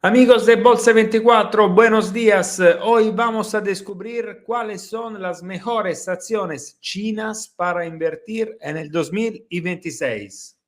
Amigos de Bolsa 24, buenos días. Hoy vamos a descubrir cuáles son las mejores acciones chinas para invertir en el 2026.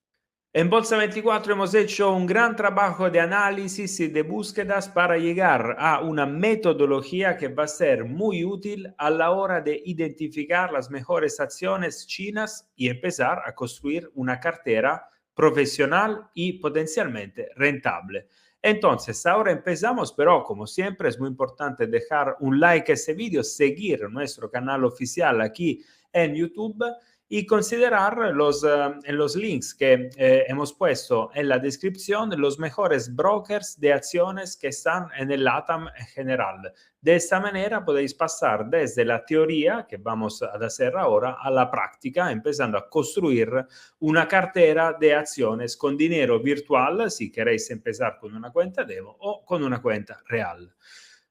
En Bolsa 24 hemos hecho un gran trabajo de análisis y de búsquedas para llegar a una metodología que va a ser muy útil a la hora de identificar las mejores acciones chinas y empezar a construir una cartera profesional y potencialmente rentable. Entonces, ahora empezamos, pero como siempre es muy importante dejar un like a este video, seguir nuestro canal oficial aquí en YouTube y considerar los links que hemos puesto en la descripción, los mejores brokers de acciones que están en el LATAM en general. De esta manera podéis pasar desde la teoría, que vamos a hacer ahora, a la práctica, empezando a construir una cartera de acciones con dinero virtual, si queréis empezar con una cuenta demo o con una cuenta real.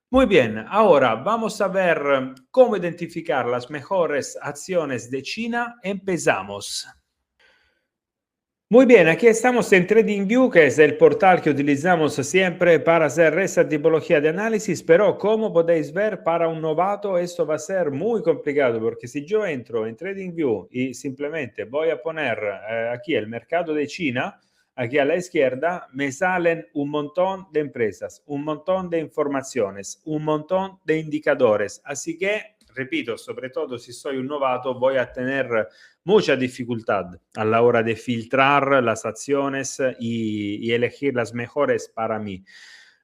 Muy bien, ahora vamos a ver cómo identificar las mejores acciones de China. Empezamos. Muy bien, aquí estamos en TradingView, que es el portal que utilizamos siempre para hacer esta tipología de análisis, pero como podéis ver, para un novato esto va a ser muy complicado, porque si yo entro en TradingView y simplemente voy a poner aquí el mercado de China, aquí a la izquierda me salen un montón de empresas, un montón de informaciones, un montón de indicadores. Así que, repito, sobre todo si soy un novato, voy a tener mucha dificultad a la hora de filtrar las acciones y elegir las mejores para mí.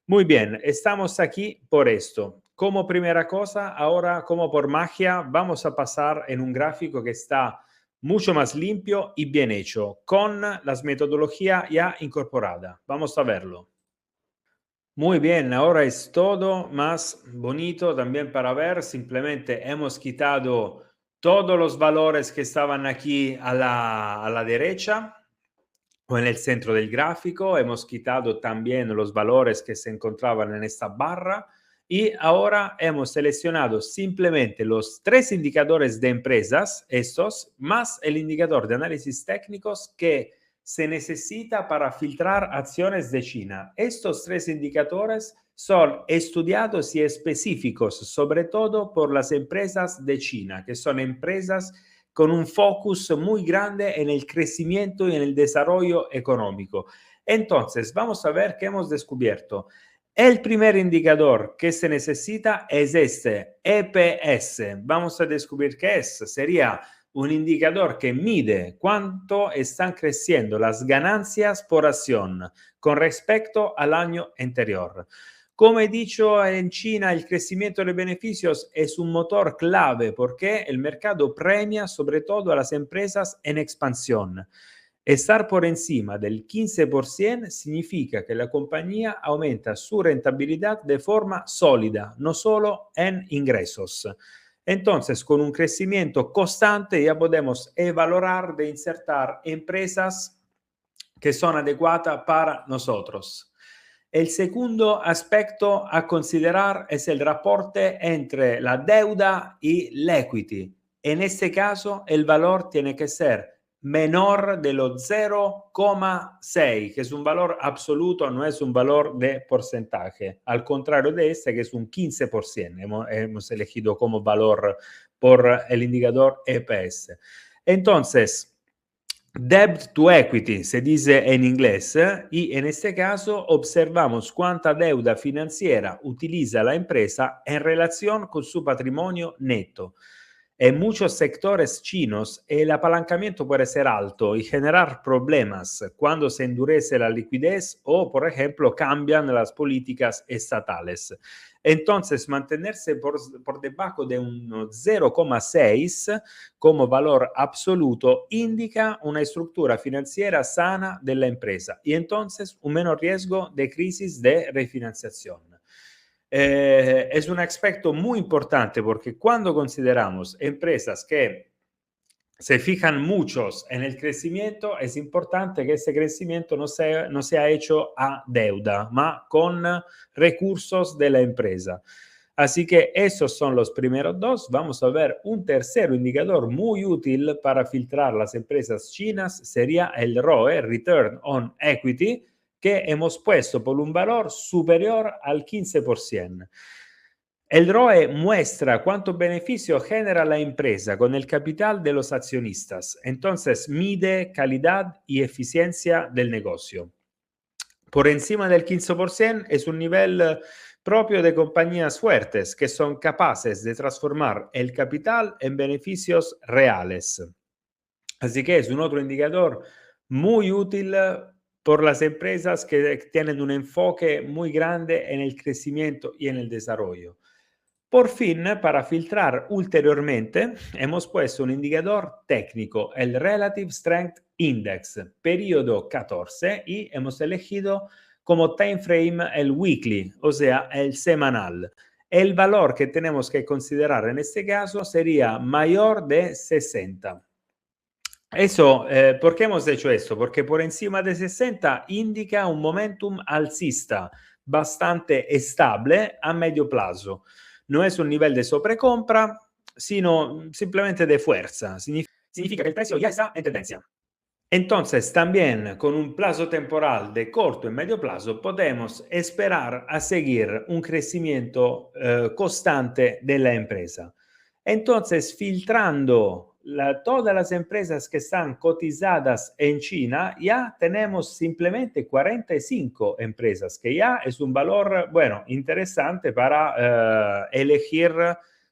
Muy bien, estamos aquí por esto. Como primera cosa, ahora como por magia, vamos a pasar en un gráfico que está mucho más limpio y bien hecho, con las metodologías ya incorporadas. Vamos a verlo. Muy bien, ahora es todo más bonito también para ver. Simplemente hemos quitado todos los valores que estaban aquí a la derecha o en el centro del gráfico. Hemos quitado también los valores que se encontraban en esta barra. Y ahora hemos seleccionado simplemente los tres indicadores de empresas, estos, más el indicador de análisis técnicos que se necesita para filtrar acciones de China. Estos tres indicadores son estudiados y específicos, sobre todo por las empresas de China, que son empresas con un focus muy grande en el crecimiento y en el desarrollo económico. Entonces, vamos a ver qué hemos descubierto. El primer indicador que se necesita es este, EPS. Vamos a descubrir qué es. Sería un indicador que mide cuánto están creciendo las ganancias por acción con respecto al año anterior. Como he dicho, en China el crecimiento de beneficios es un motor clave porque el mercado premia sobre todo a las empresas en expansión. Estar por encima del 15% significa que la compañía aumenta su rentabilidad de forma sólida, no solo en ingresos. Entonces, con un crecimiento constante ya podemos valorar de insertar empresas que son adecuadas para nosotros. El segundo aspecto a considerar es el reporte entre la deuda y el equity. En este caso, el valor tiene que ser menor de lo 0,6, que es un valor absoluto, no es un valor de porcentaje, al contrario de este, que es un 15%. Hemos elegido como valor por el indicador EPS. Entonces, debt to equity se dice en inglés, y en este caso observamos cuánta deuda financiera utiliza la empresa en relación con su patrimonio neto. En muchos sectores chinos el apalancamiento puede ser alto y generar problemas cuando se endurece la liquidez o, por ejemplo, cambian las políticas estatales. Entonces, mantenerse por debajo de un 0,6 como valor absoluto indica una estructura financiera sana de la empresa y entonces un menor riesgo de crisis de refinanciación. Es un aspecto muy importante porque cuando consideramos empresas que se fijan muchos en el crecimiento, es importante que ese crecimiento no sea hecho a deuda, ma con recursos de la empresa. Así que esos son los primeros dos. Vamos a ver un tercer indicador muy útil para filtrar las empresas chinas, sería el ROE, Return on Equity, que hemos puesto por un valor superior al 15%. El ROE muestra cuánto beneficio genera la empresa con el capital de los accionistas. Entonces, mide calidad y eficiencia del negocio. Por encima del 15% es un nivel propio de compañías fuertes que son capaces de transformar el capital en beneficios reales. Así que es un otro indicador muy útil por las empresas que tienen un enfoque muy grande en el crecimiento y en el desarrollo. Por fin, para filtrar ulteriormente, hemos puesto un indicador técnico, el Relative Strength Index, periodo 14, y hemos elegido como time frame el weekly, o sea, el semanal. El valor que tenemos que considerar en este caso sería mayor de 60. Eso, ¿por qué hemos hecho esto? Porque por encima de 60 indica un momentum alcista bastante estable a medio plazo. No es un nivel de sobrecompra, sino simplemente de fuerza. Significa que el precio ya está en tendencia. Entonces, también con un plazo temporal de corto y medio plazo, podemos esperar a seguir un crecimiento constante de la empresa. Entonces, filtrando todas las empresas que están cotizadas en China, ya tenemos simplemente 45 empresas, que ya es un valor, bueno, interesante para elegir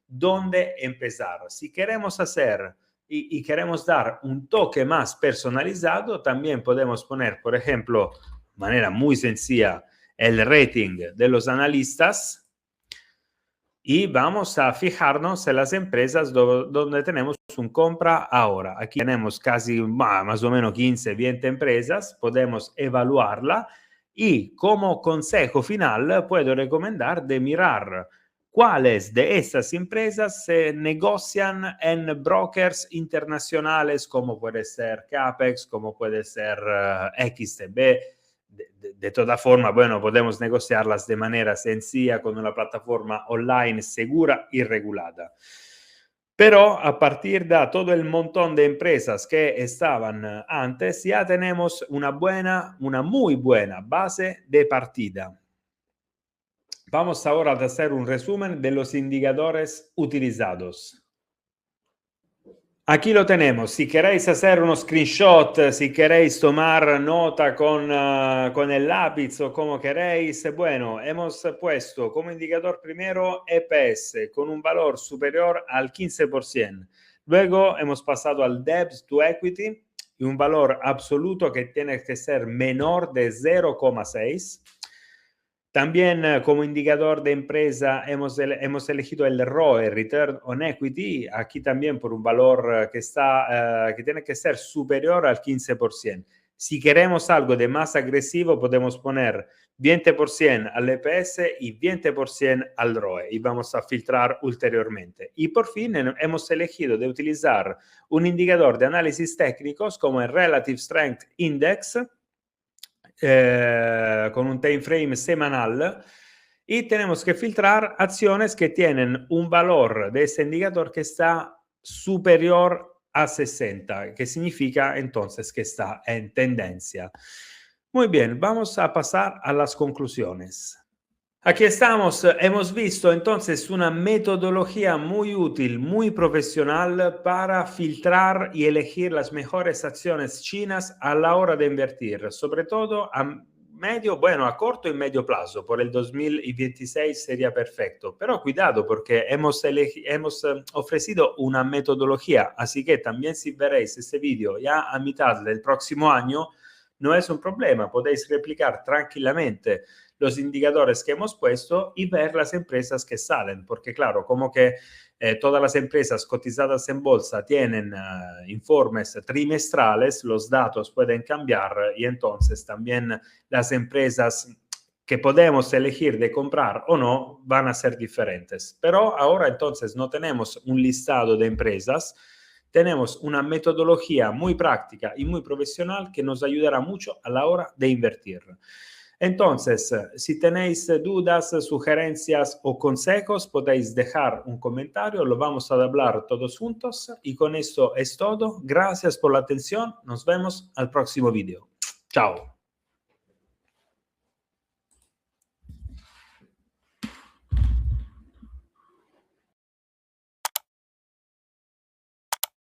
dónde empezar. Si queremos hacer y queremos dar un toque más personalizado, también podemos poner, por ejemplo, de manera muy sencilla, el rating de los analistas y vamos a fijarnos en las empresas donde tenemos un compra ahora. Aquí tenemos casi más o menos 15, 20 empresas, podemos evaluarla y como consejo final puedo recomendar de mirar cuáles de estas empresas se negocian en brokers internacionales como puede ser Capex, como puede ser XTB. De toda forma, bueno, podemos negociarlas de manera sencilla con una plataforma online segura y regulada. Pero a partir de todo el montón de empresas que estaban antes, ya tenemos una muy buena base de partida. Vamos ahora a hacer un resumen de los indicadores utilizados. Aquí lo tenemos. Si queréis hacer unos screenshot, si queréis tomar nota con el lápiz o como queréis, bueno, hemos puesto como indicador primero EPS con un valor superior al 15%. Luego hemos pasado al Debt to Equity y un valor absoluto que tiene que ser menor de 0,6. También como indicador de empresa hemos elegido el ROE, Return on Equity, aquí también por un valor que tiene que ser superior al 15%. Si queremos algo de más agresivo, podemos poner 20% al EPS y 20% al ROE y vamos a filtrar ulteriormente. Y por fin hemos elegido de utilizar un indicador de análisis técnicos como el Relative Strength Index, con un time frame semanal y tenemos que filtrar acciones que tienen un valor de ese indicador que está superior a 60, que significa entonces que está en tendencia. Muy bien, vamos a pasar a las conclusiones. Aquí estamos, hemos visto entonces una metodología muy útil, muy profesional para filtrar y elegir las mejores acciones chinas a la hora de invertir, sobre todo a medio, bueno, a corto y medio plazo. Por el 2026 sería perfecto, pero cuidado porque hemos ofrecido una metodología, así que también si veréis este vídeo ya a mitad del próximo año, no es un problema, podéis replicar tranquilamente los indicadores que hemos puesto y ver las empresas que salen, porque claro, como que todas las empresas cotizadas en bolsa tienen informes trimestrales, los datos pueden cambiar y entonces también las empresas que podemos elegir de comprar o no van a ser diferentes. Pero ahora entonces no tenemos un listado de empresas, tenemos una metodología muy práctica y muy profesional que nos ayudará mucho a la hora de invertir. Entonces, si tenéis dudas, sugerencias o consejos, podéis dejar un comentario, lo vamos a hablar todos juntos y con esto es todo. Gracias por la atención, nos vemos al próximo video. Chao.